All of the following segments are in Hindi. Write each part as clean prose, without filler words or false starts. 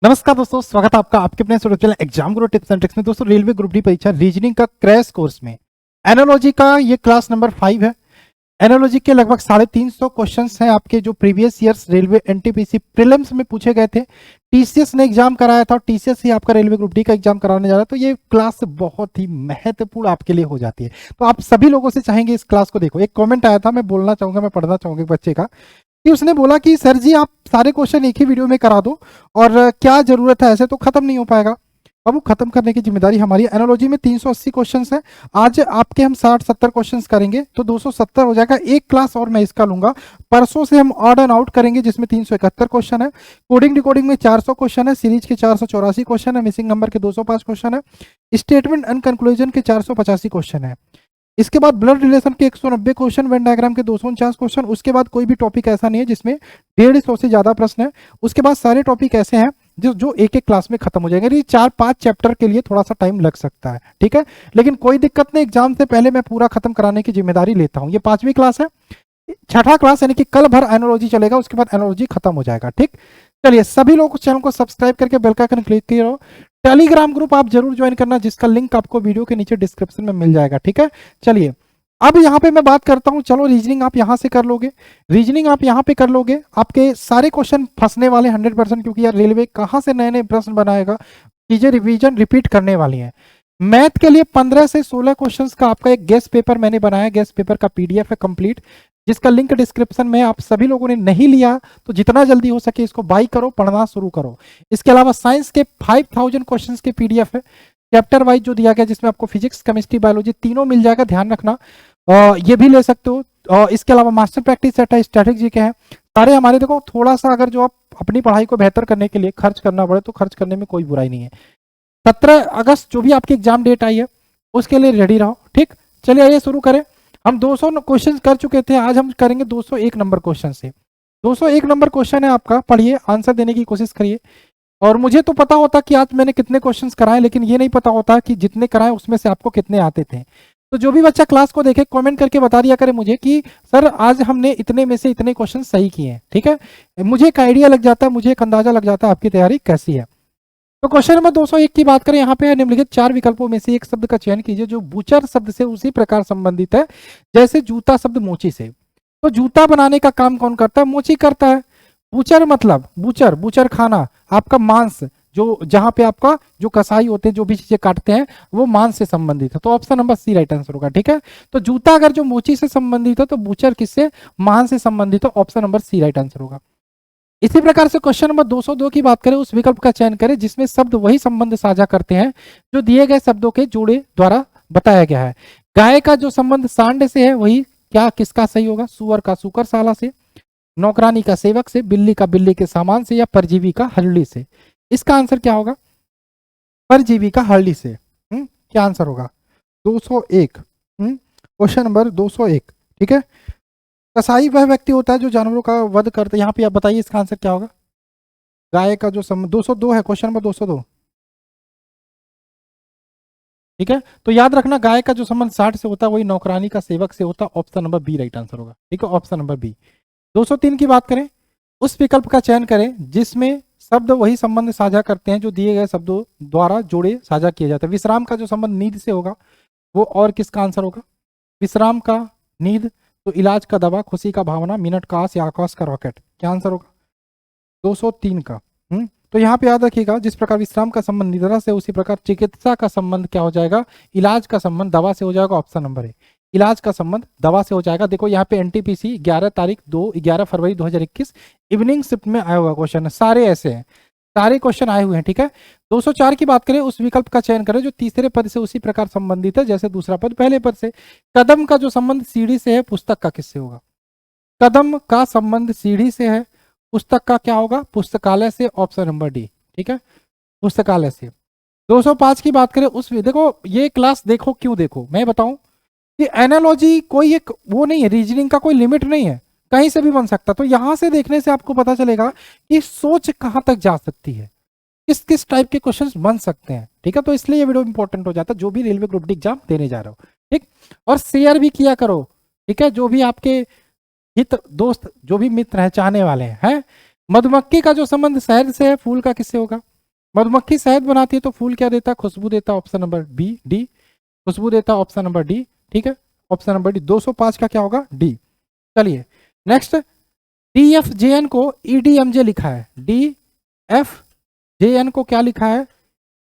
नमस्कार दोस्तों, स्वागत है आपका आपके अपने YouTube channel exam Guru tips and tricks में। दोस्तों, रेलवे ग्रुप डी परीक्षा रीजनिंग का क्रैश कोर्स में एनालॉजी का ये क्लास नंबर 5 है। एनालॉजी के लगभग 350 क्वेश्चंस हैं आपके, जो previous years railway NTPC prelims में पूछे गए थे। टीसीएस ने एग्जाम कराया था और टीसीएस ही आपका रेलवे ग्रुप डी का एग्जाम कराने जा रहा है, तो ये क्लास बहुत ही महत्वपूर्ण आपके लिए हो जाती है। तो आप सभी लोगों से चाहेंगे इस क्लास को देखो। एक कॉमेंट आया था, मैं बोलना चाहूंगा, मैं पढ़ना चाहूंगा एक बच्चे का, कि उसने बोला कि सर जी आप सारे क्वेश्चन एक ही वीडियो में करा दो, और क्या जरूरत है, ऐसे तो खत्म नहीं हो पाएगा। अब वो खत्म करने की जिम्मेदारी हमारी है। एनालॉजी में 380 क्वेश्चंस हैं। आज आपके हम 60-70 क्वेश्चंस करेंगे तो 270 हो जाएगा। एक क्लास और मैं इसका लूंगा। परसों से हम ऑड एंड आउट करेंगे, जिसमें 371 क्वेश्चन है। कोडिंग डिकोडिंग में 400 क्वेश्चन है। सीरीज के 484 क्वेश्चन है। मिसिंग नंबर के 205 क्वेश्चन है। स्टेटमेंट एंड कंक्लूजन के 485 क्वेश्चन है। इसके बाद ब्लड रिलेशन के 190 क्वेश्चन, वेन डायग्राम के 249 क्वेश्चन। उसके बाद कोई भी टॉपिक ऐसा नहीं है जिसमें 150 से ज्यादा प्रश्न है। उसके बाद सारे टॉपिक ऐसे हैं जो एक एक क्लास में खत्म हो जाएंगे। ये 4-5 चैप्टर के लिए थोड़ा सा टाइम लग सकता है, ठीक है, लेकिन कोई दिक्कत नहीं। एग्जाम से पहले मैं पूरा खत्म कराने की जिम्मेदारी लेता हूँ। ये 5वीं क्लास है। 6ठा क्लास यानी कि कल भर एनालॉजी चलेगा, उसके बाद एनालॉजी खत्म हो जाएगा। ठीक, चलिए सभी लोग चैनल को सब्सक्राइब करके बेल का आइकन क्लिक करो। टेलीग्राम ग्रुप आप जरूर ज्वाइन करना, जिसका लिंक आपको वीडियो के नीचे डिस्क्रिप्शन में मिल जाएगा। ठीक है, चलिए अब यहाँ पे मैं बात करता हूँ। चलो, रीजनिंग आप यहाँ से कर लोगे, रीजनिंग आप यहाँ पे कर लोगे। आपके सारे क्वेश्चन फंसने वाले 100%, क्योंकि यार रेलवे कहाँ से नए नए प्रश्न बनाएगा। चीजें रिवीजन रिपीट करने वाली हैं। मैथ के लिए 15 से 16 क्वेश्चंस का आपका एक गेस्ट पेपर मैंने बनाया। गेस्ट पेपर का पीडीएफ है कंप्लीट, जिसका लिंक डिस्क्रिप्शन में। आप सभी लोगों ने नहीं लिया तो जितना जल्दी हो सके इसको बाई करो, पढ़ना शुरू करो। इसके अलावा साइंस के 5000 क्वेश्चंस के पीडीएफ है, चैप्टर वाइज जो दिया गया, जिसमें आपको फिजिक्स, केमिस्ट्री, बायोलॉजी तीनों मिल जाएगा, ध्यान रखना। ये भी ले सकते हो। इसके अलावा मास्टर प्रैक्टिस सेट है, स्ट्रैटेजी के हैं सारे हमारे। देखो, थोड़ा सा अगर जो आप अपनी पढ़ाई को बेहतर करने के लिए खर्च करना पड़े तो खर्च करने में कोई बुराई नहीं है। 17 अगस्त जो भी आपकी एग्जाम डेट आई है उसके लिए रेडी रहो। ठीक, चलिए आइए शुरू करें। हम 200 क्वेश्चन कर चुके थे, आज हम करेंगे 201 नंबर क्वेश्चन से। 201 नंबर क्वेश्चन है आपका, पढ़िए, आंसर देने की कोशिश करिए। और मुझे तो पता होता कि आज मैंने कितने क्वेश्चंस कराए, लेकिन ये नहीं पता होता कि जितने कराए उसमें से आपको कितने आते थे। तो जो भी बच्चा क्लास को देखे कमेंट करके बता दिया करे मुझे कि सर आज हमने इतने में से इतने क्वेश्चन सही किए हैं। ठीक है, मुझे एक आइडिया लग जाता है, मुझे एक अंदाजा लग जाता है आपकी तैयारी कैसी है। तो क्वेश्चन नंबर 201 की बात करें, यहाँ पे निम्नलिखित 4 विकल्पों में से एक शब्द का चयन कीजिए जो बूचर शब्द से उसी प्रकार संबंधित है जैसे जूता शब्द मोची से। तो जूता बनाने का काम कौन करता है? मोची करता है। बूचर मतलब बूचर, बूचर खाना, आपका मांस, जो जहां पे आपका जो कसाई होते हैं, जो भी चीजें काटते हैं, वो मांस से संबंधित है। तो option number C right answer होगा। ठीक है, तो जूता अगर जो मोची से संबंधित है तो बूचर किससे? मांस से संबंधित है। Option number C right answer होगा। इसी प्रकार से क्वेश्चन नंबर 202 की बात करें, उस विकल्प का चयन करें जिसमें शब्द वही संबंध साझा करते हैं जो दिए गए शब्दों के जोड़े द्वारा बताया गया है। गाय का जो संबंध सांड से है वही क्या किसका सही होगा? सुअर का सुकरशाला से, नौकरानी का सेवक से, बिल्ली का बिल्ली के सामान से, या परजीवी का हल्दी से। इसका आंसर क्या होगा? परजीवी का हल्दी से। क्या आंसर होगा? 201। Question number 201। ठीक है, कसाई वह व्यक्ति होता है जो जानवरों का वध करता है। यहाँ पे आप बताइए इसका आंसर क्या होगा? गाय का जो संबंध 202 है, क्वेश्चन नंबर 202। ठीक है, तो याद रखना गाय का जो संबंध 60 से होता है वही नौकरानी का सेवक से होता है। Option number B right answer होगा। ठीक है, ऑप्शन नंबर बी। 203 की बात करें, उस विकल्प का चयन करें जिसमें शब्द वही संबंध साझा करते हैं जो दिए गए शब्दों द्वारा जोड़े साझा किए जाते हैं। विश्राम का जो संबंध नींद से होगा वो और किसका आंसर होगा? विश्राम का नींद, तो इलाज का दवा, खुशी का भावना, मिनट का आस या आकाश का रॉकेट। क्या आंसर होगा? 203 का। तो यहाँ पे याद रखिएगा, जिस प्रकार विश्राम का संबंध निद्रा से, उसी प्रकार चिकित्सा का संबंध क्या हो जाएगा? इलाज का संबंध दवा से हो जाएगा। ऑप्शन नंबर है, इलाज का संबंध दवा से हो जाएगा। देखो यहाँ पे एनटीपीसी 11 फरवरी 2021 इवनिंग शिफ्ट में आया हुआ क्वेश्चन है। सारे ऐसे हैं, सारे क्वेश्चन आए हुए हैं। ठीक है, 204 की बात करें, उस विकल्प का चयन करें जो तीसरे पद से उसी प्रकार संबंधित है जैसे दूसरा पद पहले पद से। कदम का जो संबंध सीढ़ी से है, पुस्तक का किससे होगा? कदम का संबंध सीढ़ी से है, पुस्तक का क्या होगा? पुस्तकालय से। Option number D. ठीक है, पुस्तकालय से। 205 की बात करें, उस देखो ये क्लास देखो, क्यों देखो मैं बताऊं कि एनालॉजी कोई एक वो नहीं है, रीजनिंग का कोई लिमिट नहीं है, कहीं से भी बन सकता। तो यहां से देखने से आपको पता चलेगा कि सोच कहां तक जा सकती है, किस किस टाइप के क्वेश्चंस बन सकते हैं। ठीक है, तो इसलिए ये वीडियो इंपॉर्टेंट हो जाता है जो भी रेलवे ग्रुप डी एग्जाम देने जा रहे हो। ठीक, और शेयर भी किया करो। ठीक है, जो भी आपके हित दोस्त, जो भी मित्र हैं, चाहने वाले हैं। मधुमक्खी का जो संबंध शहद से है, फूल का किससे होगा? मधुमक्खी शहद बनाती है तो फूल क्या देता है? खुशबू देता है, ऑप्शन नंबर बी डी। खुशबू देता है, ऑप्शन नंबर डी। ठीक है, ऑप्शन नंबर डी। 205 का क्या होगा? डी। चलिए next, D F J N को ई डी एम जे लिखा है। डी एफ जे एन को क्या लिखा है?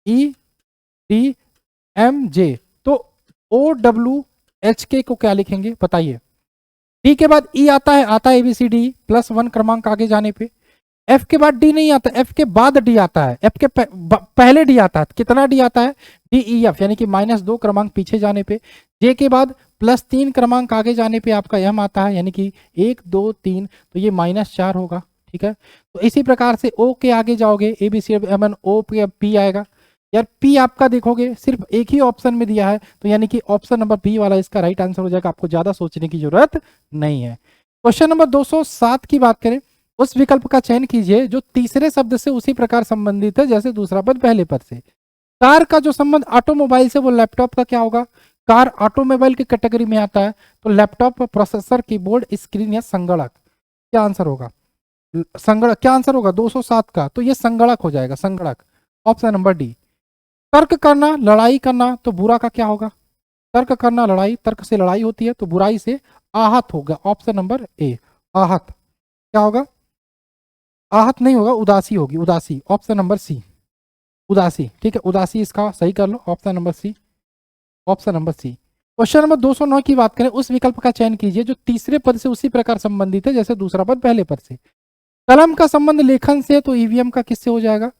E D M J. तो ओ डब्ल्यू एच के को क्या लिखेंगे बताइए? डी के बाद ई आता है एबीसीडी +1 क्रमांक आगे जाने पे। एफ के बाद डी नहीं आता, एफ के बाद डी आता है। एफ के पहले डी आता है, कितना डी आता है? डी ई एफ, यानी कि -2 क्रमांक पीछे जाने पे। जे के बाद +3 क्रमांक आगे जाने पे आपका एम आता है, यानी कि 1 2 3, तो ये -4 होगा। ठीक है, तो इसी प्रकार से ओ के आगे जाओगे, A B C M N O पे पी आएगा। यार पी आपका देखोगे सिर्फ एक ही ऑप्शन में दिया है, तो यानी कि ऑप्शन नंबर बी वाला इसका राइट आंसर हो जाएगा। आपको ज्यादा सोचने की जरूरत नहीं है। क्वेश्चन नंबर 207 की बात करें, उस विकल्प का चयन कीजिए जो तीसरे शब्द से उसी प्रकार संबंधित है जैसे दूसरा पद पहले पद से। कार का जो संबंध ऑटोमोबाइल से वो लैपटॉप का क्या होगा? कार ऑटोमोबाइल की कैटेगरी में आता है, तो लैपटॉप, प्रोसेसर, कीबोर्ड, स्क्रीन या संगणक, क्या आंसर होगा? संगणक क्या आंसर होगा 207 का? तो ये संगणक हो जाएगा, संगणक, ऑप्शन नंबर डी। तर्क करना, लड़ाई करना, तो बुरा का क्या होगा? तर्क करना, लड़ाई, तर्क से लड़ाई होती है, तो बुराई से आहत होगा, ऑप्शन नंबर ए, आहत। क्या होगा? आहत नहीं होगा, उदासी होगी, उदासी, ऑप्शन नंबर सी, उदासी। ठीक है, उदासी इसका सही कर लो, option number C, option number C. Question number 209 की बात करें, उस विकल्प का चयन कीजिए जो तीसरे पद से उसी प्रकार संबंधित है जैसे दूसरा पद पहले पद से। कलम का संबंध लेखन से, तो ईवीएम का किससे हो जाएगा?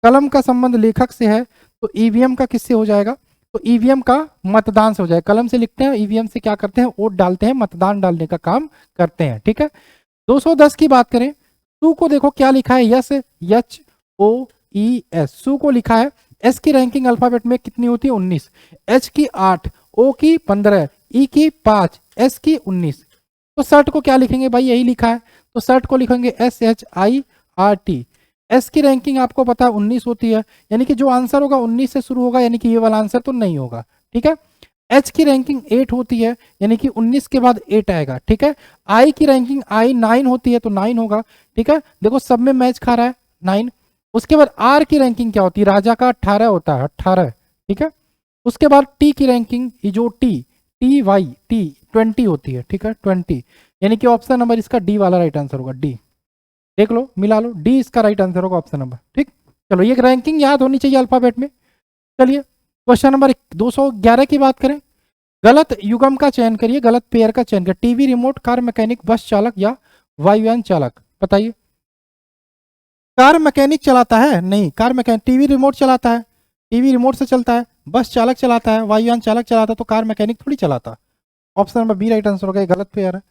कलम का संबंध लेखक से है, तो ईवीएम का किससे हो जाएगा? तो ईवीएम का मतदान से हो जाएगा। कलम से लिखते हैं, ईवीएम से क्या करते हैं? वोट डालते हैं, मतदान डालने का काम करते हैं। ठीक है, 210 की बात करें, सू को देखो क्या लिखा है? Yes, H O E S, सू को लिखा है। एस की रैंकिंग अल्फाबेट में कितनी होती है? 19। एच की 8, ओ की 15, ई की 5, एस की 19। तो शर्ट को क्या लिखेंगे भाई? यही लिखा है, तो शर्ट को लिखेंगे SHIRT। एस की रैंकिंग आपको पता है 19 होती है, यानी कि जो आंसर होगा 19 से शुरू होगा, यानी कि ये वाला आंसर तो नहीं होगा। ठीक है, एच की रैंकिंग 8 होती है, यानी कि 19 के बाद 8 आएगा। ठीक है, आई की रैंकिंग आई 9 होती है, तो 9 होगा। ठीक है, देखो सब में मैच खा रहा है 9। उसके बाद आर की रैंकिंग क्या होती है? राजा का 18 होता है, 18। ठीक है, उसके बाद टी की रैंकिंग, जो टी वाई टी 20 होती है। ठीक है, 20, यानी कि ऑप्शन नंबर इसका डी वाला राइट आंसर होगा, डी। देख लो, मिला लो, डी इसका राइट आंसर होगा, ऑप्शन नंबर। ठीक, चलो ये रैंकिंग याद होनी चाहिए अल्फाबेट में। चलिए क्वेश्चन नंबर 211 की बात करें, गलत युग्म का चयन करिए, गलत पेयर का चयन करिए। टीवी रिमोट, कार मैकेनिक, बस चालक या वायुयान चालक, बताइए। कार मैकेनिक चलाता है? नहीं, कार मैकेनिक, टीवी रिमोट चलाता है, टीवी रिमोट से चलता है। बस चालक चलाता है, वायुयान चालक चलाता है, तो कार मैकेनिक थोड़ी चलाता। Option number B right answer होगा, गलत पेयर है।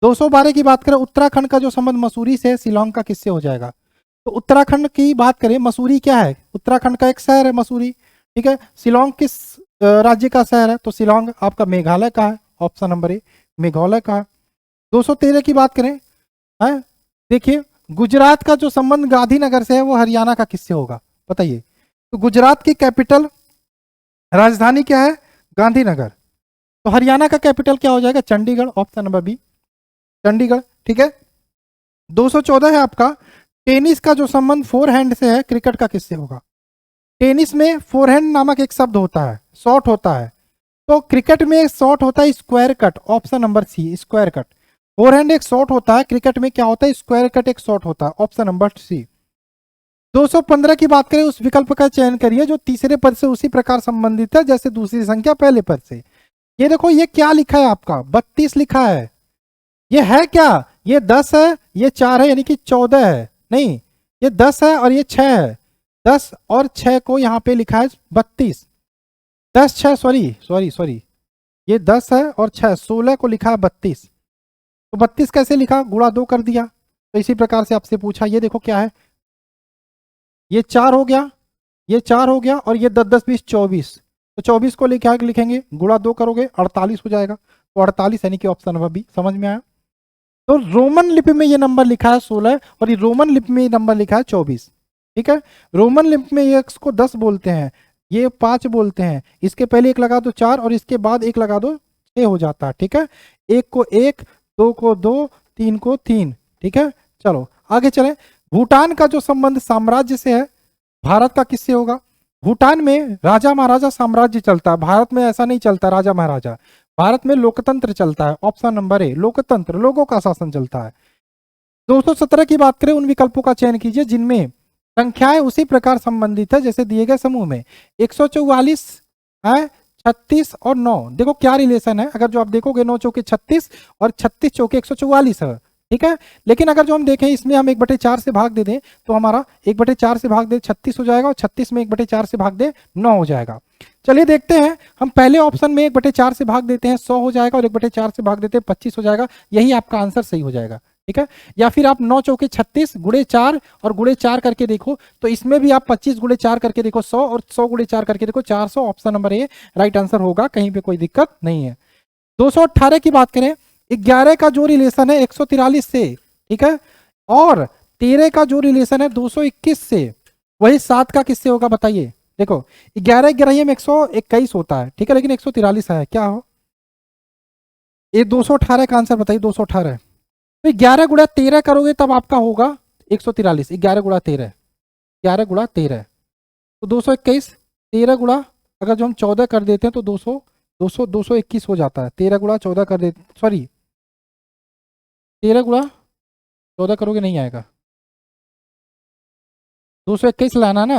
212 की बात करें, उत्तराखंड का जो संबंध मसूरी से, शिलोंग का किससे हो जाएगा? तो उत्तराखंड की बात करें, मसूरी क्या है? उत्तराखंड का एक शहर है मसूरी। ठीक है, शिलोंग किस राज्य का शहर है? तो शिलोंग आपका मेघालय का है, ऑप्शन नंबर ए, मेघालय का है। 213 की बात करें, है देखिए, गुजरात का जो संबंध गांधीनगर से है वो हरियाणा का किससे होगा? बताइए। तो गुजरात की कैपिटल, राजधानी क्या है? गांधीनगर। तो हरियाणा का कैपिटल क्या हो जाएगा? Chandigarh, option number B, Chandigarh. ठीक है, 214 है आपका, टेनिस का जो संबंध फोरहैंड से है, क्रिकेट का किससे होगा? टेनिस में फोरहैंड नामक एक शब्द होता है, शॉट होता है, तो क्रिकेट में एक शॉट होता है square cut, option number C, square cut. Forehand एक शॉट होता है, क्रिकेट में क्या होता है? स्क्वायर कट एक शॉट होता है, ऑप्शन नंबर सी। 215 की बात करें, उस विकल्प का चयन करिए जो तीसरे पद से उसी प्रकार संबंधित है जैसे दूसरी संख्या पहले पद से। ये देखो, ये क्या लिखा है आपका? 32 लिखा है। ये है क्या? ये 10 है, ये 4 है, यानी कि 14 है। नहीं, ये 10 है और ये 6 है। 10 और 6 को यहाँ पे लिखा है 32। 10 6 सॉरी, ये 10 है और 6 16 को लिखा है 32। तो 32 कैसे लिखा? गुणा 2 कर दिया। तो इसी प्रकार से आपसे पूछा, ये देखो क्या है, ये 4 हो गया, ये 4 हो गया, और ये 10 10 20 24। तो 24 को लिखेंगे, गुणा 2 करोगे 48 हो जाएगा। तो 48 यानी कि ऑप्शन नंबर बी। समझ में आया? तो रोमन लिपि में ये नंबर लिखा है 16, और ये रोमन लिपि में ये नंबर लिखा है 24। ठीक है, रोमन लिपि में ये को 10 बोलते हैं, ये 5 बोलते हैं, इसके पहले एक लगा दो 4 और इसके बाद एक लगा दो 6 हो जाता है। ठीक है, 1 को 1, 2 को 2, 3 को 3। ठीक है, चलो आगे चलें। भूटान का जो संबंध साम्राज्य से है, भारत का किससे होगा? भूटान में राजा महाराजा साम्राज्य चलता है, भारत में ऐसा नहीं चलता राजा महाराजा, भारत में लोकतंत्र चलता है। ऑप्शन नंबर ए लोकतंत्र, लोगों का शासन चलता है। 217 की बात करें, उन विकल्पों का चयन कीजिए जिनमें संख्याएं उसी प्रकार संबंधित है जैसे दिए गए समूह में। 144 है, 36 और 9, देखो क्या रिलेशन है, अगर जो आप देखोगे 9 चौके 36 और 36 चौके 144 है, ठीक है। लेकिन अगर जो हम देखें इसमें हम 1/4 से भाग दे दें तो हमारा 1/4 से भाग दे 36 हो जाएगा और 36 में 1/4 से भाग दे 9 हो जाएगा। चलिए देखते हैं, हम पहले ऑप्शन में 1/4 से भाग देते हैं 100 हो जाएगा और 1/4 से भाग देते हैं 25 हो जाएगा, यही आपका आंसर सही हो जाएगा, ठीक है। या फिर आप 9 चौके 36 गुणे 4 और गुणे 4 करके देखो, तो इसमें भी आप 25 गुणे 4 करके देखो 100 और 100 गुणे 4 करके देखो 400। Option number A right answer होगा, कहीं पे कोई दिक्कत नहीं है। 218 की बात करें, 11 का जो रिलेशन है 143 से, ठीक है, और 13 का जो रिलेशन है 221 से, वही 7 का किससे होगा बताइए। देखो 11 11 में 121 होता है, ठीक है, लेकिन 143 है, क्या हो ये 218 का आंसर बताइए। 218 तो 11 गुणा 13 करोगे तब आपका होगा 143। 11 गुणा 13, 11 गुणा 13 तो 221, 13 गुणा अगर जो हम 14 कर देते हैं तो 221 हो जाता है। 13 गुणा 14 कर देते, सॉरी 13 गुणा 14 करोगे नहीं आएगा, 221 लाना ना,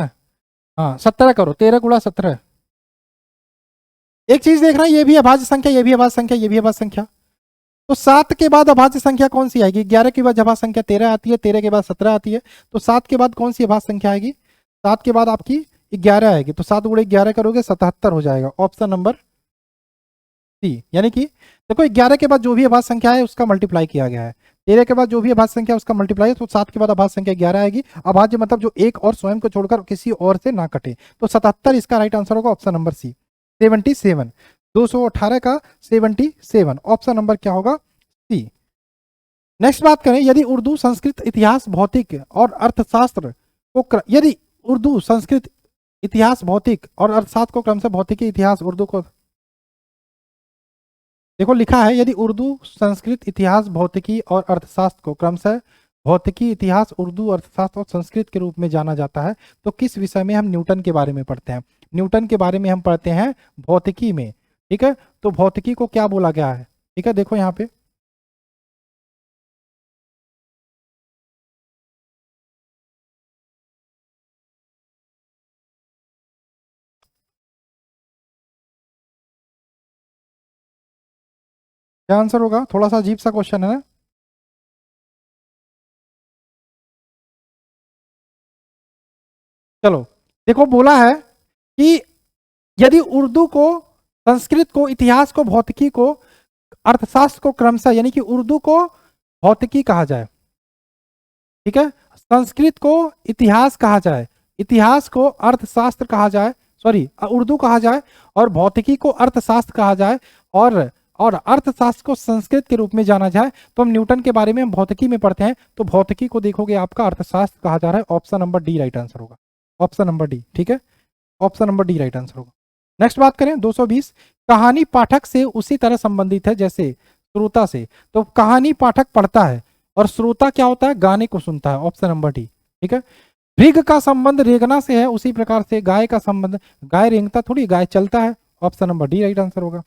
हाँ 17 करो, 13 गुणा 17। एक चीज देखना, ये भी अभाज्य संख्या, ये भी अभाज्य संख्या, ये भी अभाज्य संख्या, तो 7 के बाद अभाज्य संख्या कौन सी आएगी? 11 के बाद अभाज्य संख्या 13 आती है, 13 के बाद 17 आती है, तो 7 के बाद कौन सी अभाज्य संख्या आएगी? 7 के बाद आपकी 11 आएगी, तो 7 गुणे 11 करोगे 77 हो जाएगा। ऑप्शन नंबर सी, यानी कि देखो 11 के बाद जो भी अभाज्य संख्या है उसका मल्टीप्लाई किया गया है, 13 के बाद जो भी अभाज्य संख्या है उसका मल्टीप्लाई है, तो 7 के बाद अभाज्य संख्या 11 आएगी। अभाज्य मतलब जो एक और स्वयं को छोड़कर किसी और से ना कटे, तो 77 इसका राइट आंसर होगा। ऑप्शन नंबर सी 77, 218 का 77, ऑप्शन नंबर क्या होगा? सी। नेक्स्ट बात करें, यदि उर्दू संस्कृत इतिहास भौतिक और अर्थशास्त्र को यदि उर्दू संस्कृत इतिहास भौतिक और अर्थशास्त्र को क्रम से भौतिकी इतिहास उर्दू को, देखो लिखा है यदि उर्दू संस्कृत इतिहास भौतिकी और अर्थशास्त्र को क्रमशः भौतिकी इतिहास उर्दू अर्थशास्त्र और संस्कृत के रूप में जाना जाता है, तो किस विषय में? हम न्यूटन के बारे में पढ़ते हैं, न्यूटन के बारे में हम पढ़ते हैं भौतिकी में, ठीक है। तो भौतिकी को क्या बोला गया है? ठीक है, देखो यहाँ पे क्या आंसर होगा? थोड़ा सा अजीब सा क्वेश्चन है ना। चलो देखो, बोला है कि यदि उर्दू को संस्कृत को इतिहास को भौतिकी को अर्थशास्त्र को क्रमशः, यानी कि उर्दू को भौतिकी कहा जाए, ठीक है, संस्कृत को इतिहास कहा जाए, इतिहास को अर्थशास्त्र कहा जाए, सॉरी उर्दू कहा जाए, और भौतिकी को अर्थशास्त्र कहा जाए, और अर्थशास्त्र को संस्कृत के रूप में जाना जाए, तो हम न्यूटन के बारे में हम भौतिकी में पढ़ते हैं, तो भौतिकी को देखोगे आपका अर्थशास्त्र कहा जा रहा है। Option number D right answer होगा, ऑप्शन नंबर डी, ठीक है, option number D right answer होगा। नेक्स्ट बात करें 220, कहानी पाठक से उसी तरह संबंधित है जैसे श्रोता से, तो कहानी पाठक पढ़ता है और श्रोता क्या होता है? गाने को सुनता है। ऑप्शन नंबर डी, ठीक है। ऋग का संबंध रेंगना से है, उसी प्रकार से गाय का संबंध, गाय रेंगता थोड़ी, गाय चलता है। Option number D right answer होगा।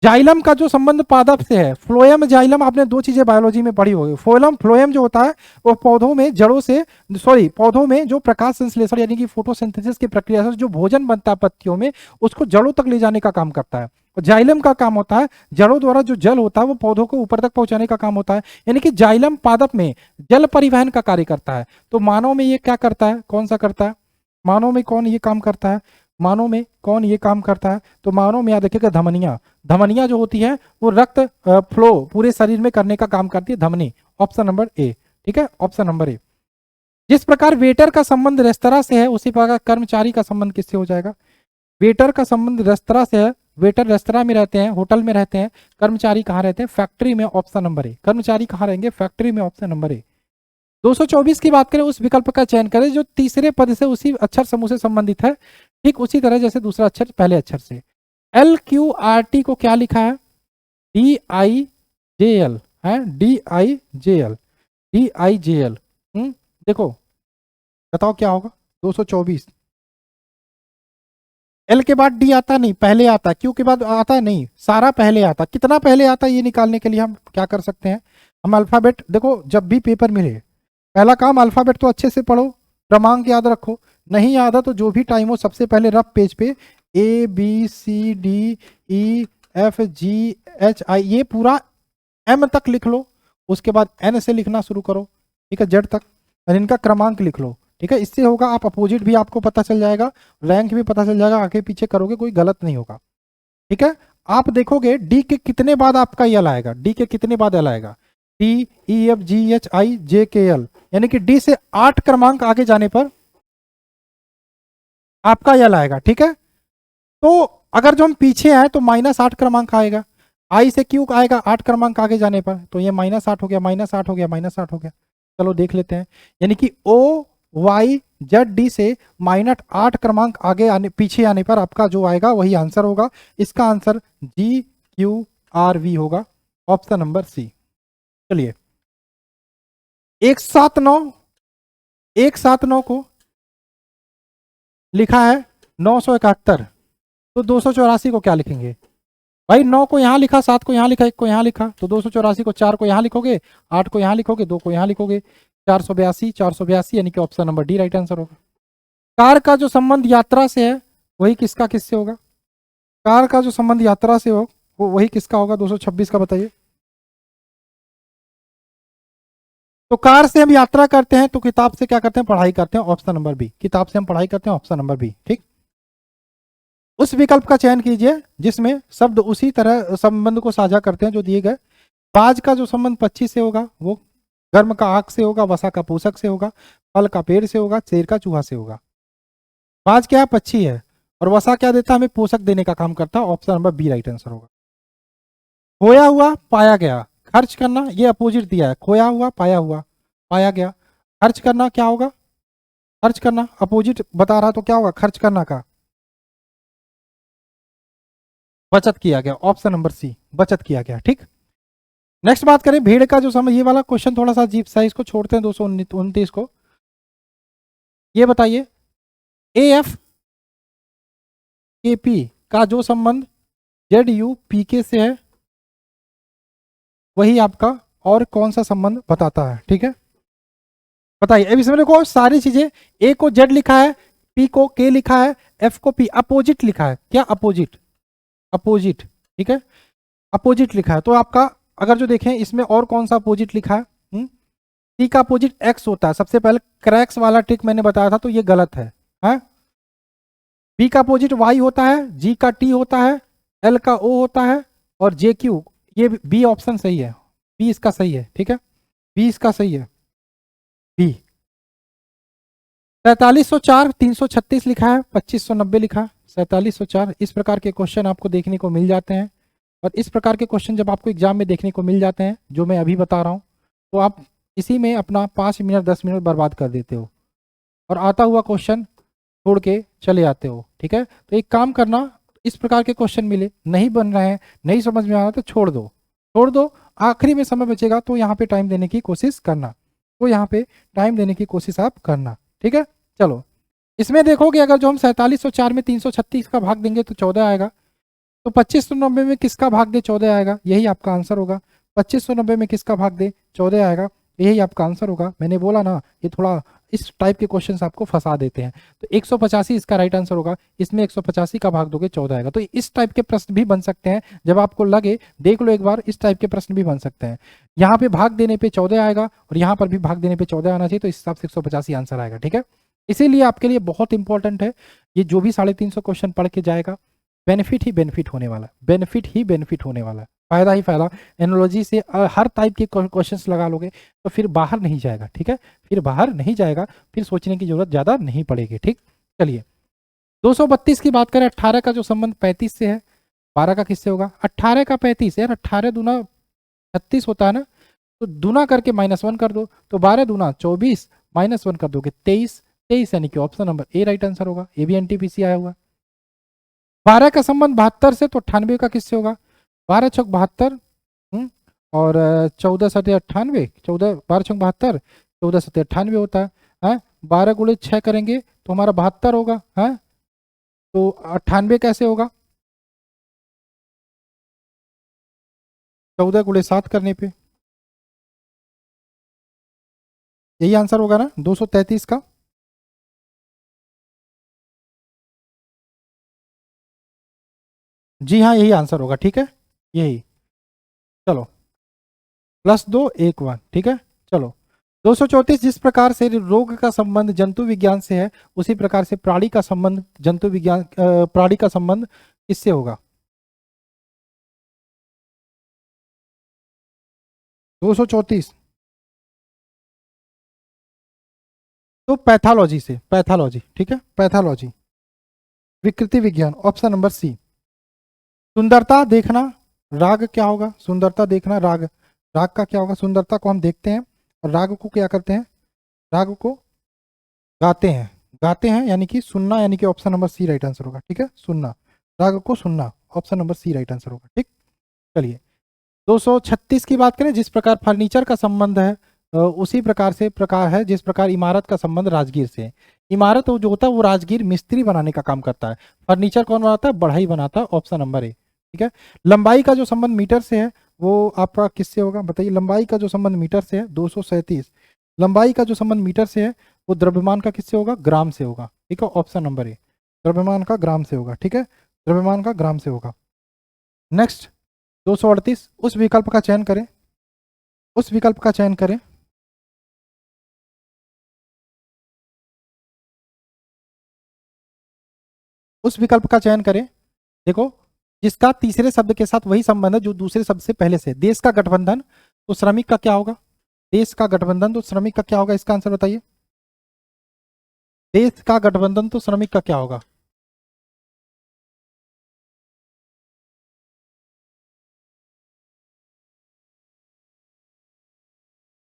जाइलम का जो संबंध पादप से है, फ्लोएम जाइलम, आपने दो चीजें बायोलॉजी में पढ़ी होगी। फ्लोएम जो होता है वो पौधों में जड़ों से, सॉरी पौधों में जो प्रकाश संश्लेषण यानी कि फोटोसिंथेसिस की प्रक्रिया से जो भोजन बनता है पत्तियों में, उसको जड़ों तक ले जाने का काम करता है। और जाइलम का काम होता है जड़ों द्वारा जो जल होता है वो पौधों को ऊपर तक पहुंचाने का काम होता है, यानी कि जाइलम पादप में जल परिवहन का कार्य करता है। तो मानव में ये क्या करता है? कौन सा करता है? मानव में कौन ये काम करता है? मानव में कौन ये काम करता है? तो मानव में याद रखिएगा धमनियां, धमनियां जो होती है वो रक्त फ्लो पूरे शरीर में करने का काम करती है, धमनी। ऑप्शन नंबर ए, ठीक है, ऑप्शन नंबर ए। जिस प्रकार वेटर का संबंध रेस्तरा से है, उसी प्रकार कर्मचारी का संबंध किससे हो जाएगा? वेटर का संबंध रेस्तरा से है, वेटर रेस्तरा में रहते हैं, होटल में रहते हैं। कर्मचारी कहाँ रहते हैं? फैक्ट्री में। ऑप्शन नंबर ए, कर्मचारी कहाँ रहेंगे? फैक्ट्री में। ऑप्शन नंबर ए। 224 की बात करें, उस विकल्प का चयन करें जो तीसरे पद से उसी अक्षर समूह से संबंधित है, ठीक उसी तरह जैसे दूसरा अक्षर पहले अक्षर से। LQRT को क्या लिखा है? DIJL है, DIJL, DIJL। देखो बताओ क्या होगा? 224। एल के बाद डी आता नहीं, पहले आता। क्यू के बाद आता नहीं, सारा पहले आता। कितना पहले आता ये निकालने के लिए हम क्या कर सकते हैं? हम अल्फाबेट, देखो जब भी पेपर मिले पहला काम अल्फाबेट तो अच्छे से पढ़ो, क्रमांक याद रखो। नहीं याद है तो जो भी टाइम हो सबसे पहले रफ पेज पे A B C D E F G H I ये पूरा एम तक लिख लो। उसके बाद एन से लिखना शुरू करो, ठीक है, जेड तक, और इनका क्रमांक लिख लो। ठीक है, इससे होगा आप अपोजिट भी आपको पता चल जाएगा, रैंक भी पता चल जाएगा, आगे पीछे करोगे कोई गलत नहीं होगा। ठीक है, आप देखोगे डी के कितने बाद आपका एल आएगा, डी के कितने बाद एल आएगा? D E F G H I J K L, यानी कि डी से 8 क्रमांक आगे जाने पर आपका एल आएगा। ठीक है, तो अगर जो हम पीछे आए तो -8 क्रमांक आएगा। आई से क्यू आएगा 8 क्रमांक आगे जाने पर, तो ये -8 हो गया, -8 हो गया, -8 हो गया। चलो देख लेते हैं, यानी कि ओ वाई जेड डी से -8 क्रमांक आगे आने पीछे आने पर आपका जो आएगा वही आंसर होगा। इसका answer G Q R V होगा, ऑप्शन नंबर सी। चलिए 179 को लिखा है 971, तो 284 को क्या लिखेंगे भाई? 9 को यहाँ लिखा, 7 को यहाँ लिखा, 1 को यहाँ लिखा, तो 284 को 4 को यहाँ लिखोगे, 8 को यहाँ लिखोगे, 2 को यहाँ लिखोगे, 482 यानी कि option number D right answer होगा। कार का जो संबंध यात्रा से है वही किसका किससे होगा? कार का जो संबंध यात्रा से हो वो वही किसका होगा? 226 का बताइए। तो कार से हम यात्रा करते हैं तो किताब से क्या करते हैं? पढ़ाई करते हैं, ऑप्शन नंबर बी। किताब से हम पढ़ाई करते हैं, ऑप्शन नंबर बी। ठीक, उस विकल्प का चयन कीजिए जिसमें शब्द उसी तरह संबंध को साझा करते हैं जो दिए गए। बाज का जो संबंध 25 से होगा वो गर्म का आग से होगा, वसा का पोषक से होगा, फल का पेड़ से होगा, शेर का चूहा से होगा। बाज क्या है? पक्षी है, और वसा क्या देता है? हमें पोषक देने का काम करता है, option number B right answer होगा। खोया हुआ पाया गया, खर्च करना ये अपोजिट दिया है, खोया हुआ पाया हुआ, पाया गया। खर्च करना क्या होगा? खर्च करना अपोजिट बता रहा तो क्या होगा? खर्च करना का बचत किया गया, ऑप्शन नंबर सी, बचत किया गया। ठीक, नेक्स्ट बात करें भीड़ का जो समय, ये वाला क्वेश्चन थोड़ा सा अजीब सा, इसको छोड़ते हैं 229 को। ये बताइए ए एफ के पी का जो संबंध जेड यू पी के से है वही आपका और कौन सा संबंध बताता है? ठीक है, बताइए। अब इसमें देखो सारी चीजें, ए को जेड लिखा है, पी को के लिखा है, एफ को पी, अपोजिट लिखा है। क्या? Opposite, opposite. ठीक है, अपोजिट लिखा है, तो आपका अगर जो देखें इसमें और कौन सा अपोजिट लिखा है? टी का अपोजिट एक्स होता है, सबसे पहले क्रैक्स वाला ट्रिक मैंने बताया था, तो ये गलत है। बी का अपोजिट वाई होता है, जी का टी होता है, एल का ओ होता है, और जे क्यू, ये बी ऑप्शन सही है, बी इसका सही है। ठीक है, बी इसका सही है, बी। 4304 336 लिखा है, 2590 लिखा है, 4704। इस प्रकार के क्वेश्चन आपको देखने को मिल जाते हैं, और इस प्रकार के क्वेश्चन जब आपको एग्जाम में देखने को मिल जाते हैं जो मैं अभी बता रहा हूँ, तो आप इसी में अपना 5 मिनट 10 मिनट बर्बाद कर देते हो और आता हुआ क्वेश्चन छोड़ के चले आते हो। ठीक है, तो एक काम करना, इस प्रकार के क्वेश्चन मिले, नहीं बन रहे हैं, नहीं समझ में आ रहा तो छोड़ दो, छोड़ दो। आखिरी में समय बचेगा तो यहाँ पे टाइम देने की कोशिश करना, तो यहाँ पे टाइम देने की कोशिश आप करना। ठीक है, चलो इसमें देखोगे अगर जो हम 4704 में 336 का भाग देंगे तो 14 आएगा, तो 2590 में किसका भाग दे? 14 आएगा, यही आपका आंसर होगा। 2590 में किसका भाग दे? 14 आएगा, यही आपका आंसर होगा। मैंने बोला ना ये थोड़ा इस टाइप के क्वेश्चंस आपको फंसा देते हैं। तो 185 इसका राइट आंसर होगा, इसमें 185 का भाग दोगे 14 आएगा। तो इस टाइप के प्रश्न भी बन सकते हैं, जब आपको लगे देख लो एक बार, इस टाइप के प्रश्न भी बन सकते हैं। यहाँ पे भाग देने पे 14 आएगा और यहाँ पर भी भाग देने पे 14 आना चाहिए, तो इस हिसाब से 185 आंसर आएगा। ठीक है, इसीलिए आपके लिए बहुत इंपॉर्टेंट है, ये जो भी 350 क्वेश्चन पढ़ के जाएगा बेनिफिट ही बेनिफिट होने वाला है, बेनिफिट ही बेनिफिट होने वाला है, फायदा ही फायदा। एनालॉजी से हर टाइप के क्वेश्चंस लगा लोगे तो फिर बाहर नहीं जाएगा। ठीक है, फिर बाहर नहीं जाएगा, फिर सोचने की जरूरत ज्यादा नहीं पड़ेगी। ठीक, चलिए 232 की बात करें, 18 का जो संबंध 35 से है, 12 का किससे होगा? 18 का 35 यार, 18 दूना 36 होता है ना, तो दूना करके -1 कर दो, तो 12 दूना 24, -1 कर दोगे 23, 23 यानी कि option number A right answer होगा। ए बी एनटीपीसी आया हुआ। 12 का संबंध 72 से, तो 98 का किससे होगा? 12 चौक 72 और 14 सतह 98, 14 12 चौक 72, 14 सतह 98 होता है। 12 गुणे 6 करेंगे तो हमारा 72 होगा, है। तो 98 कैसे होगा? 14 गुणे 7 करने पे यही आंसर होगा ना 233 का। जी हाँ, यही आंसर होगा, ठीक है, यही। चलो +2 1 1, ठीक है। चलो 234, जिस प्रकार से रोग का संबंध जंतु विज्ञान से है उसी प्रकार से प्राणी का संबंध जंतु विज्ञान प्राणी का संबंध किससे होगा? 234 तो पैथोलॉजी से, पैथोलॉजी, ठीक है, पैथोलॉजी, विकृति विज्ञान, ऑप्शन नंबर सी। सुंदरता देखना, राग क्या होगा? सुंदरता देखना, राग, राग का क्या होगा? सुंदरता को हम देखते हैं और राग को क्या करते हैं? राग को गाते हैं, गाते हैं यानी कि सुनना, यानी कि option number C right answer होगा, ठीक है, सुनना, राग को सुनना, option number C right answer होगा, ठीक। चलिए 236 की बात करें, जिस प्रकार फर्नीचर का संबंध है उसी प्रकार से प्रकार है जिस प्रकार इमारत का संबंध राजगीर से है। इमारत जो होता है वो राजगीर मिस्त्री बनाने का काम करता है, फर्नीचर कौन बनाता है? बढ़ई बनाता है, ऑप्शन नंबर ए, ठीक है। लंबाई का जो संबंध मीटर से है वो आपका किससे होगा? बताइए, लंबाई का जो संबंध मीटर से है 237, लंबाई का जो संबंध मीटर से है वो द्रव्यमान का किससे होगा? ग्राम से होगा, ठीक है, ऑप्शन नंबर ए, द्रव्यमान का ग्राम से होगा, ठीक है, द्रव्यमान का ग्राम से होगा। नेक्स्ट 238, उस विकल्प का चयन करें, उस विकल्प का चयन करें, उस विकल्प का चयन करें। देखो, जिसका तीसरे शब्द के साथ वही संबंध है जो दूसरे शब्द से पहले से। देश का गठबंधन तो श्रमिक का क्या होगा? देश का गठबंधन तो श्रमिक का क्या होगा? इसका आंसर बताइए। देश का गठबंधन तो श्रमिक का क्या होगा?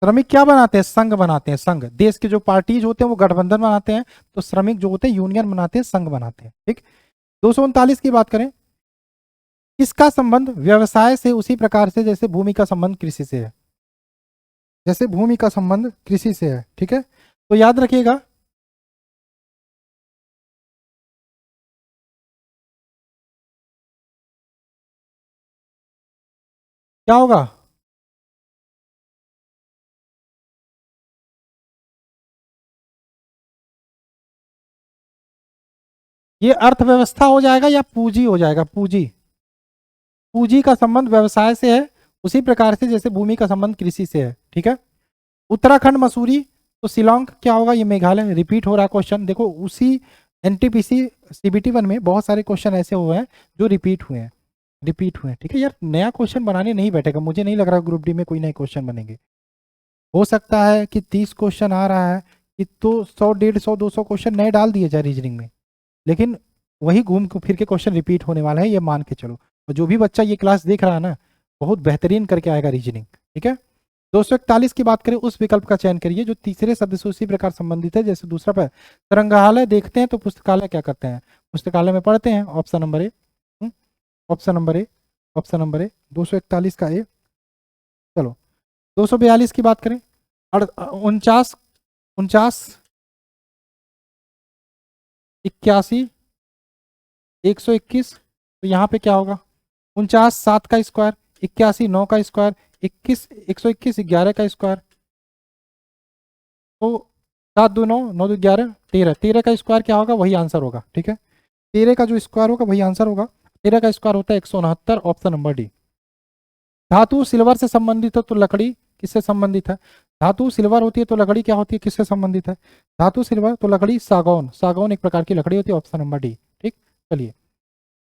श्रमिक क्या बनाते हैं? संघ बनाते हैं, संघ। देश के जो पार्टीज होते हैं वो गठबंधन बनाते हैं, तो श्रमिक जो होते हैं यूनियन बनाते हैं, संघ बनाते हैं, ठीक। 239 की बात करें, किसका संबंध व्यवसाय से उसी प्रकार से जैसे भूमि का संबंध कृषि से है? जैसे भूमि का संबंध कृषि से है, ठीक है, तो याद रखिएगा, क्या होगा? ये अर्थव्यवस्था हो जाएगा या पूंजी हो जाएगा? पूंजी, पूंजी का संबंध व्यवसाय से है उसी प्रकार से जैसे भूमि का संबंध कृषि से है, ठीक है। उत्तराखंड मसूरी तो शिलोंग क्या होगा? ये मेघालय। रिपीट हो रहा है क्वेश्चन, देखो उसी एनटीपीसी CBT 1 में बहुत सारे क्वेश्चन ऐसे हुए हैं जो रिपीट हुए हैं, रिपीट हुए हैं, ठीक है। यार नया क्वेश्चन बनाने नहीं बैठेगा, मुझे नहीं लग रहा ग्रुप डी में कोई नए क्वेश्चन बनेंगे। हो सकता है कि 30 क्वेश्चन आ रहा है कि तो 100 150 200 क्वेश्चन नए डाल दिए जाए रीजनिंग में, लेकिन वही घूम फिर के क्वेश्चन रिपीट होने वाला है, ये मान के चलो। और जो भी बच्चा ये क्लास देख रहा है ना, बहुत बेहतरीन करके आएगा रीजनिंग, ठीक है। 241 की बात करें, उस विकल्प का चयन करिए जो तीसरे शब्द से उसी प्रकार संबंधित है जैसे दूसरा पर। संग्रहालय देखते हैं तो पुस्तकालय क्या करते हैं? पुस्तकालय में पढ़ते हैं, ऑप्शन नंबर ए, ऑप्शन नंबर ए, ऑप्शन नंबर ए, 241 का ए। चलो 242 की बात करें, 49 49 81 121, तो यहाँ पे क्या होगा? 49 7 का स्क्वायर, 81 9 का स्क्वायर, 21 121 11 का स्क्वायर, तो 7 2 9 9 2 11 13, 13 का स्क्वायर क्या होगा? वही आंसर होगा, ठीक है, 13 का जो स्क्वायर होगा वही आंसर होगा। 13 का स्क्वायर होता है 169, ऑप्शन नंबर डी। धातु सिल्वर से संबंधित है तो लकड़ी किससे संबंधित है? धातु सिल्वर होती है तो लकड़ी क्या होती है, किससे संबंधित है? धातु सिल्वर तो लकड़ी सागौन, सागौन एक प्रकार की लकड़ी होती है, ऑप्शन नंबर डी, ठीक। चलिए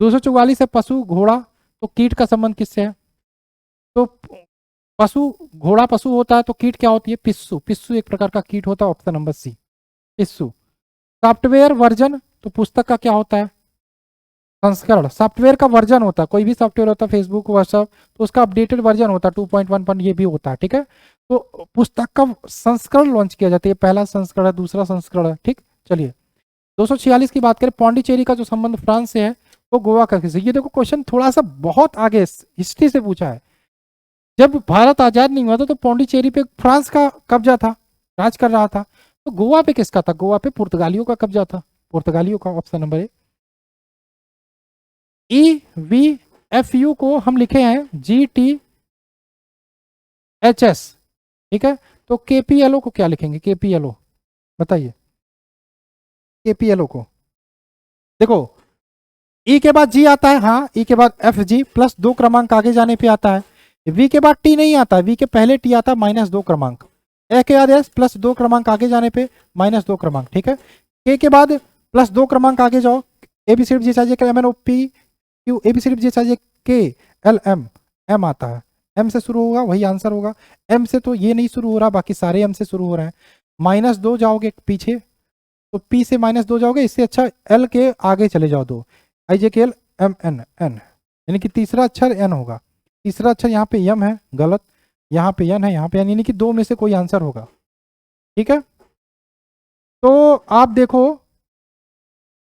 244 है, पशु घोड़ा तो कीट का संबंध किससे है? तो पशु, घोड़ा पशु होता है तो कीट क्या होती है? पिस्सू, पिस्सू एक प्रकार का कीट होता है, ऑप्शन नंबर सी, पिस्सू। सॉफ्टवेयर वर्जन तो पुस्तक का क्या होता है? संस्करण, सॉफ्टवेयर का वर्जन होता है, कोई भी सॉफ्टवेयर होता है, फेसबुक व्हाट्सएप, तो उसका अपडेटेड वर्जन होता है 2.1 पर, ये भी होता है, ठीक है। तो पुस्तक का संस्करण लॉन्च किया जाता है, पहला संस्करण है, दूसरा संस्करण है, ठीक। चलिए 246 की बात करें, पौंडीचेरी का जो संबंध फ्रांस से है वो गोवा का किससे? ये देखो क्वेश्चन थोड़ा सा बहुत आगे हिस्ट्री से पूछा है। जब भारत आजाद नहीं हुआ था तो पौंडीचेरी पे फ्रांस का कब्जा था, राज कर रहा था। तो गोवा पे किसका था? गोवा पे पुर्तगालियों का कब्जा था, पुर्तगालियों का। Option number A. E V F you को हम लिखे हैं जी टी एच एस, ठीक है। तो केपीएलओ को क्या लिखेंगे? केपीएलओ बताइए, केपीएलओ को देखो, ई के बाद जी आता है, हाँ, ई के बाद एफ जी प्लस 2 क्रमांक आगे जाने पे आता है। वी के बाद टी नहीं आता, वी के पहले टी आता है -2 क्रमांक। ए के बाद एस प्लस 2 क्रमांक आगे जाने पे -2 क्रमांक, ठीक है। के बाद प्लस 2 क्रमांक आगे जाओ, A B C D G H I M N O P Q, A B C D G H I K L M, M आता है, एम से शुरू होगा, वही आंसर होगा। एम से तो ये नहीं शुरू हो रहा, बाकी सारे एम से शुरू हो रहे हैं। -2 जाओगे पीछे तो पी से -2 जाओगे, इससे अच्छा एल के आगे चले जाओ 2, आई J K L M N N, यानी कि तीसरा अक्षर एन होगा। तीसरा अक्षर यहाँ पे यम है, गलत, यहाँ पे एन है, यहाँ पे एन, यानी कि 2 में से कोई आंसर होगा, ठीक है। तो आप देखो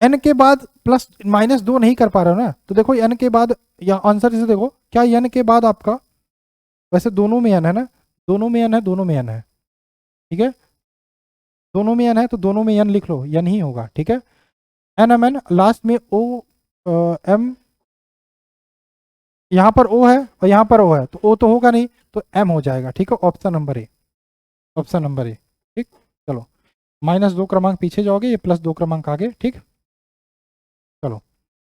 एन के बाद प्लस -2 नहीं कर पा रहे हो ना, तो देखो एन के बाद या आंसर इसे देखो, क्या एन के बाद आपका, वैसे दोनों में एन है ना, दोनों में एन है, दोनों में एन है, ठीक है, दोनों में एन है तो दोनों में एन लिख लो, एन ही होगा, ठीक है। एन एम एन, लास्ट में ओ एम, यहाँ पर ओ है और यहाँ पर ओ है, तो ओ तो होगा नहीं, तो एम हो जाएगा, ठीक है। ऑप्शन नंबर ए, ऑप्शन नंबर ए, ठीक। चलो, -2 क्रमांक पीछे जाओगे, ये +2 क्रमांक आगे, ठीक। चलो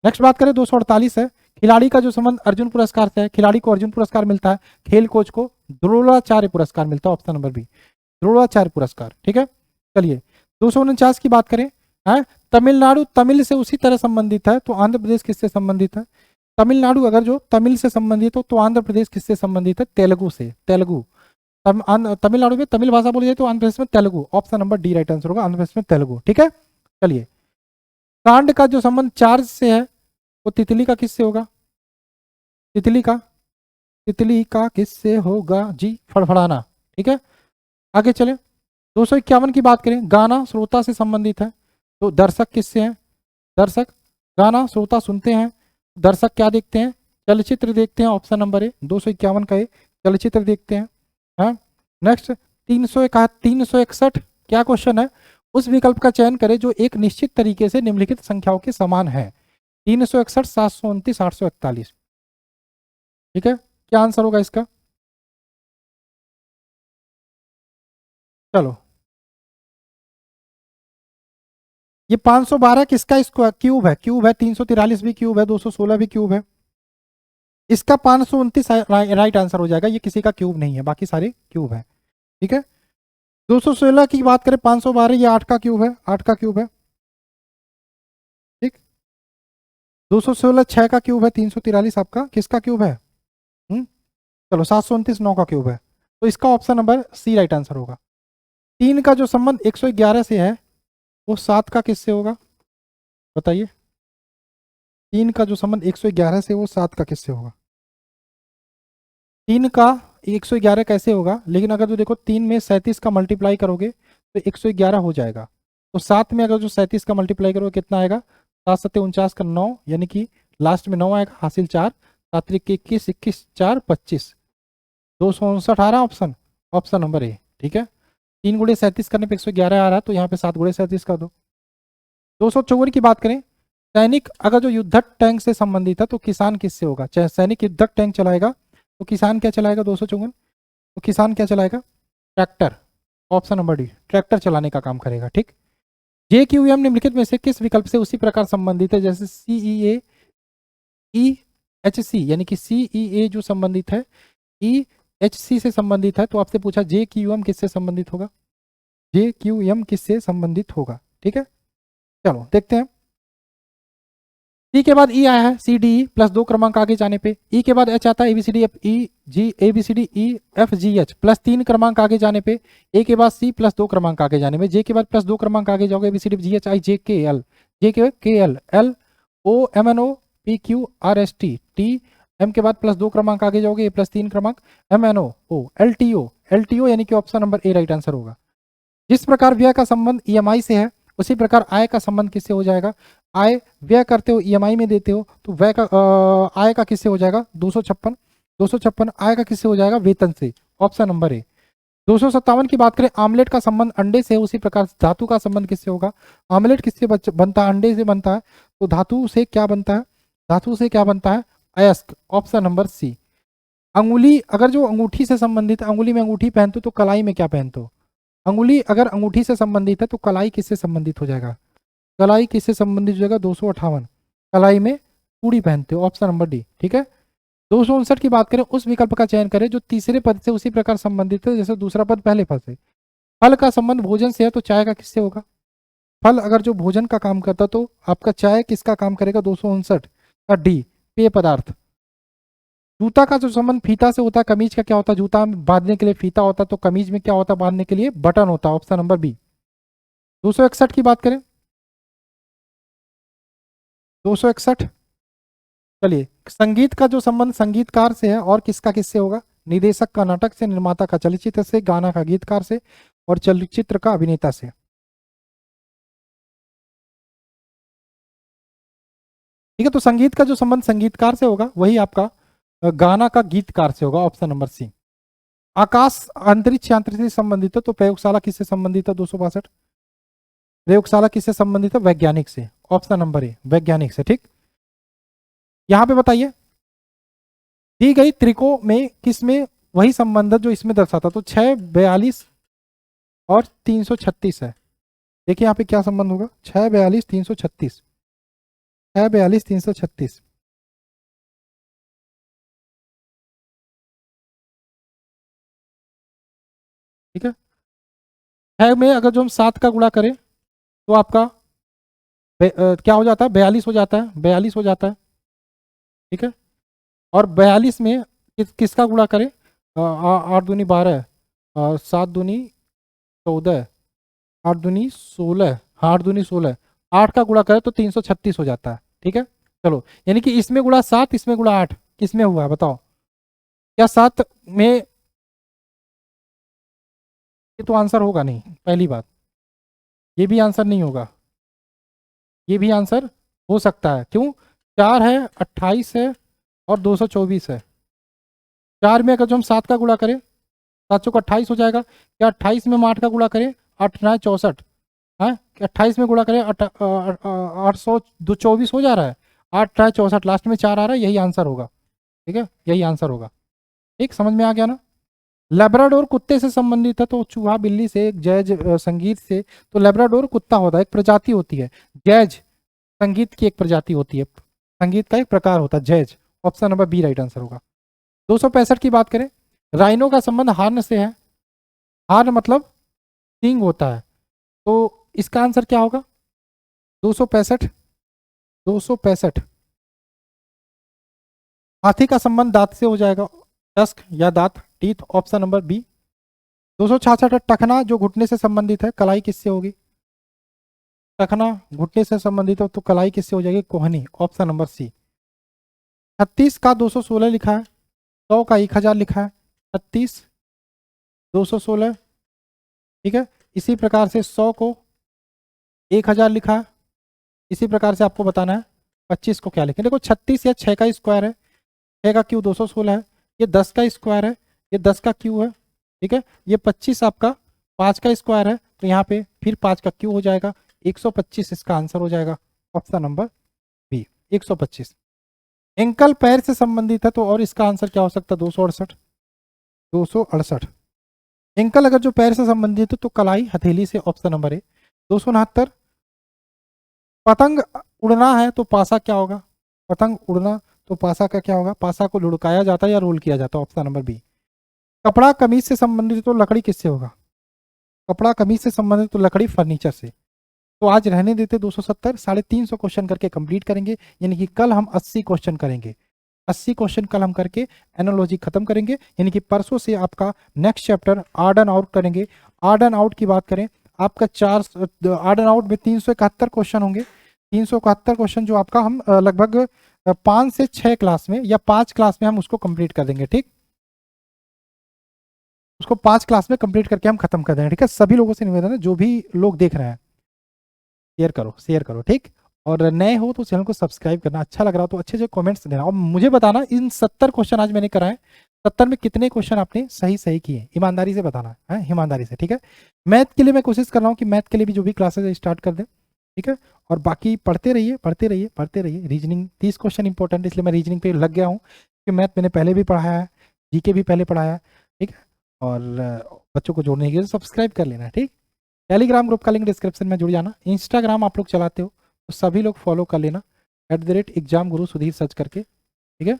नेक्स्ट बात करें, 248 है। खिलाड़ी का जो संबंध अर्जुन पुरस्कार से है, खिलाड़ी को अर्जुन पुरस्कार मिलता है, खेल कोच को द्रोणाचार्य पुरस्कार मिलता है। ऑप्शन नंबर बी, द्रोणाचार्य पुरस्कार, ठीक है। चलिए 249 की बात करें, है तमिलनाडु तमिल से उसी तरह संबंधित है, तो आंध्र प्रदेश किससे संबंधित है? तमिलनाडु अगर जो तमिल से संबंधित हो तो आंध्र प्रदेश किससे संबंधित है? तेलुगु से, तेलुगु। तमिलनाडु में तमिल भाषा बोली जाए तो आंध्र प्रदेश में Telugu. Option number D right answer होगा, आंध्र प्रदेश में तेलुगु, ठीक है। चलिए, कांड का जो संबंध चार्ज से है वो तितली का किससे होगा? तितली का किससे होगा जी? फड़फड़ाना, ठीक है। आगे चले, 251 की बात करें, गाना श्रोता से संबंधित है, तो दर्शक किससे हैं? दर्शक, गाना श्रोता सुनते हैं, दर्शक क्या देखते हैं? चलचित्र देखते हैं। ऑप्शन नंबर ए, 251 का ए, चलचित्र देखते हैं। हाँ, नेक्स्ट 361 क्या क्वेश्चन है? उस विकल्प का चयन करें जो एक निश्चित तरीके से निम्नलिखित संख्याओं के समान है। 361, 729, 841, ठीक है। क्या आंसर होगा इसका? चलो, ये 512 किसका क्यूब है? क्यूब है, 343 भी क्यूब है, 216 भी क्यूब है। इसका 529 राइट आंसर हो जाएगा, ये किसी का क्यूब नहीं है, बाकी सारे क्यूब है, ठीक है। 216 की बात करें, 512 ये 8 का क्यूब है, 8 का क्यूब है, ठीक। 216 6 का क्यूब है, 343 आपका किसका क्यूब है? चलो, 729 9 का क्यूब है, तो इसका option number C right answer होगा। 3 का जो संबंध 111 से है वो 7 का किससे होगा? बताइए, 3 का जो संबंध 111 से वो 7 का किससे होगा? 3 का 111 कैसे होगा? लेकिन अगर जो देखो 3 में 37 का मल्टीप्लाई करोगे तो 111 हो जाएगा, तो 7 में अगर जो 37 का मल्टीप्लाई करोगे कितना आएगा? 7 7 49 का 9, यानी कि लास्ट में 9 आएगा, हासिल 4, 7 21 21 4 25, 259 आ रहा ऑप्शन, ऑप्शन नंबर ए, ठीक है। 3 गुणे 37 करने पे 111 आ रहा है, तो यहाँ पे 7 गुणे 37 कर दो। 254 की बात करें, सैनिक अगर जो युद्धक टैंक से संबंधित है तो किसान किससे होगा? चाहे सैनिक युद्धक टैंक चलाएगा तो किसान क्या चलाएगा? 254, तो किसान क्या चलाएगा? Tractor. Option number D, tractor चलाने का काम करेगा, ठीक। जे क्यू एम निम्नलिखित में से किस विकल्प से उसी प्रकार संबंधित है जैसे सीईए ई एच सी, यानी कि सीईए जो संबंधित है ई एच सी से संबंधित है, तो आपसे पूछा जे क्यू एम किससे संबंधित होगा? जे क्यू एम किससे संबंधित होगा, ठीक है। चलो देखते हैं, सी के बाद ई आया है, सी डी ई प्लस 2 क्रमांक आगे जाने पे, ई के बाद एच आता है, A B C D F E G, A B C D E F G H plus 3 क्रमांक आगे जाने पे, ए के बाद सी प्लस 2 क्रमांक आगे जाने में, जे के बाद प्लस 2 क्रमांक आगे जाओगे, ABCD ji H I J K L, J K L L O M N O P Q R S T T, M के बाद प्लस 2 क्रमांक आगे जाओगे, ए प्लस 3 क्रमांक M N O L T O, यानी कि option number A right answer होगा। जिस प्रकार व्यय का संबंध ईएमआई से है उसी प्रकार आय का संबंध किससे हो जाएगा? आय व्यय करते हो ईएमआई में देते हो तो व्यय का आय का किससे हो जाएगा? 256 आय का किससे हो जाएगा? वेतन से। ऑप्शन नंबर ए। 257 की बात करें, आमलेट का संबंध अंडे से है, उसी प्रकार से धातु का संबंध किससे होगा? आमलेट किससे बनता है? अंडे से बनता है, तो धातु से क्या बनता है? धातु से क्या बनता है? अयस्क, ऑप्शन नंबर सी। अंगुली, अगर जो अंगूठी से संबंधित, अंगुली में अंगूठी पहनते हो तो कलाई में क्या पहनते हो? अंगुली अगर अंगूठी से संबंधित है तो कलाई किससे संबंधित हो जाएगा? कलाई किससे संबंधित हो जाएगा? 258, कलाई में चूड़ी पहनते हो, ऑप्शन नंबर डी, ठीक है। 259 की बात करें, उस विकल्प का चयन करें जो तीसरे पद से उसी प्रकार संबंधित है जैसे दूसरा पद पहले पद से। फल का संबंध भोजन से है तो चाय का किससे होगा? फल अगर जो भोजन का काम करता तो आपका चाय किसका काम करेगा? 259 का डी, पेय पदार्थ। जूता का जो संबंध फीता से होता है, कमीज का क्या होता है? जूता में बांधने के लिए फीता होता है, तो कमीज में क्या होता है बांधने के लिए? बटन होता है, ऑप्शन नंबर बी। 261 की बात करें, 261, चलिए, संगीत का जो संबंध संगीतकार से है और किसका किससे होगा? निदेशक का नाटक से, निर्माता का चलचित्र से, गाना का गीतकार से और चलचित्र का अभिनेता से। ठीक है, तो संगीत का जो संबंध संगीतकार से होगा वही आपका गाना का गीतकार से होगा, ऑप्शन नंबर सी। आकाश अंतरिक्ष यांत्रिकी से संबंधित है तो प्रयोगशाला किससे संबंधित है? 262, प्रयोगशाला किससे संबंधित है? वैज्ञानिक से, ऑप्शन नंबर ए, वैज्ञानिक से, ठीक। यहां पे बताइए, दी गई त्रिकोण में किसमें वही संबंध है जो इसमें दर्शाता, तो 6, 42 और 336 है। देखिए यहाँ पे क्या संबंध होगा? 6, 42, 336, 6, 42, 336। ठीक है, 6 में अगर जो हम 7 का गुणा करें तो आपका क्या हो जाता है? 42 हो जाता है, 42 हो जाता है, ठीक है। और 42 में किसका गुणा करें? 8 दूनी 12, 7 दूनी 14, 8 दूनी 16, हाँ 8 दूनी 16, 8 का गुणा करें तो 336 हो जाता है, ठीक है। चलो, यानी कि इसमें गुणा 7, इसमें गुणा 8, किसमें हुआ है बताओ? क्या 7 में? ये तो आंसर होगा नहीं, पहली बात, ये भी आंसर नहीं होगा, ये भी आंसर हो सकता है, क्यों? 4 है, 28 है और 224 है। 4 में अगर जो हम 7 का गुणा करें, 7 चौक 28 हो जाएगा। क्या 28 में हम 8 का गुणा करें? 8 9 64, है 28 में गुणा करें 824 हो जा रहा है, 8 9 64, लास्ट में 4 आ रहा है, यही आंसर होगा, ठीक है, यही आंसर होगा। ठीक, समझ में आ गया ना? लेब्राडोर कुत्ते से संबंधित है तो चूहा बिल्ली से, जैज संगीत से, तो लेब्राडोर कुत्ता होता है, एक प्रजाति होती है। जैज संगीत की एक प्रजाति होती है, संगीत का एक प्रकार होता है jazz, option number B right answer होगा। 265 की बात करें, राइनो का संबंध हार्न से है, हार्न मतलब सींग होता है, तो इसका आंसर क्या होगा? 265, 265। हाथी का संबंध दांत से हो जाएगा, टस्क या दांत, टीथ, ऑप्शन नंबर बी। 266 टखना जो घुटने से संबंधित है, कलाई किससे होगी? टखना घुटने से संबंधित हो तो कलाई किससे हो जाएगी? कोहनी, ऑप्शन नंबर सी। 36 का 216 लिखा है, 100 का 1000 लिखा है, 36 216, ठीक है। इसी प्रकार से 100 को 1000 लिखा है, इसी प्रकार से आपको बताना है 25 को क्या लिखें। देखो 36 या 6 का स्क्वायर है, 6 का क्यू 216 है, ये 10 का स्क्वायर है, ये 10 का क्यू है, ठीक है। ये 25 आपका 5 का स्क्वायर है, तो यहाँ पे फिर 5 का क्यू हो जाएगा, 125 इसका आंसर हो जाएगा, ऑप्शन नंबर बी 125। एंकल पैर से संबंधित है तो और इसका आंसर क्या हो सकता है? 268, 268। एंकल अगर जो पैर से संबंधित है तो कलाई हथेली से, ऑप्शन नंबर ए। 269 पतंग उड़ना है तो पासा क्या होगा? पतंग उड़ना तो पासा का क्या होगा? पासा को लुढ़काया जाता है या रोल किया जाता है, ऑप्शन नंबर बी। कपड़ा कमीज से संबंधित तो लकड़ी किससे होगा? कपड़ा कमीज से संबंधित तो लकड़ी फर्नीचर से। तो आज रहने देते 270, 350 क्वेश्चन करके कंप्लीट करेंगे, यानी कि कल हम 80 क्वेश्चन करेंगे, 80 क्वेश्चन कल हम करके एनालॉजी खत्म करेंगे, यानी कि परसों से आपका नेक्स्ट चैप्टर आर्ड एंड आउट करेंगे। आर्ड एंड आउट की बात करें, आपका आर्ड एंड आउट में 371 क्वेश्चन होंगे, 371 क्वेश्चन जो आपका हम लगभग 5 से 6 क्लास में या 5 क्लास में हम उसको कंप्लीट कर देंगे, ठीक। उसको 5 क्लास में कंप्लीट करके हम खत्म कर देंगे, ठीक है। सभी लोगों से निवेदन है, जो भी लोग देख रहे हैं शेयर करो, शेयर करो, ठीक। और नए हो तो चैनल को सब्सक्राइब करना, अच्छा लग रहा हो तो अच्छे से कमेंट्स देना और मुझे बताना इन 70 क्वेश्चन आज मैंने कराए 70 में कितने क्वेश्चन आपने सही सही किए, ईमानदारी से बताना है, ईमानदारी से, ठीक है। मैथ के लिए मैं कोशिश कर रहा हूँ कि मैथ के लिए भी जो भी क्लासेस स्टार्ट कर दें, ठीक है। और बाकी पढ़ते रहिए पढ़ते रहिए पढ़ते रहिए। रीजनिंग 30 क्वेश्चन इंपॉर्टेंट, इसलिए मैं रीजनिंग पे लग गया हूँ कि मैथ मैंने पहले भी पढ़ाया है, जीके भी पहले पढ़ाया है, ठीक है। और बच्चों को जोड़ने के लिए सब्सक्राइब कर लेना, ठीक। टेलीग्राम ग्रुप का लिंक डिस्क्रिप्शन में जुड़ जाना। इंस्टाग्राम आप लोग चलाते हो तो सभी लोग फॉलो कर लेना, @एग्जाम गुरु सुधीर सर्च करके, ठीक है।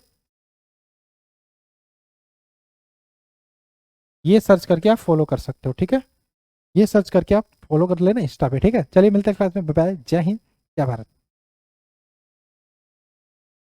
ये सर्च करके आप फॉलो कर सकते हो, ठीक है। ये सर्च करके आप फॉलो कर लेना इंस्टा पे, ठीक है। चलिए मिलते हैं क्लास में, बाय बाय, जय हिंद, जय भारत।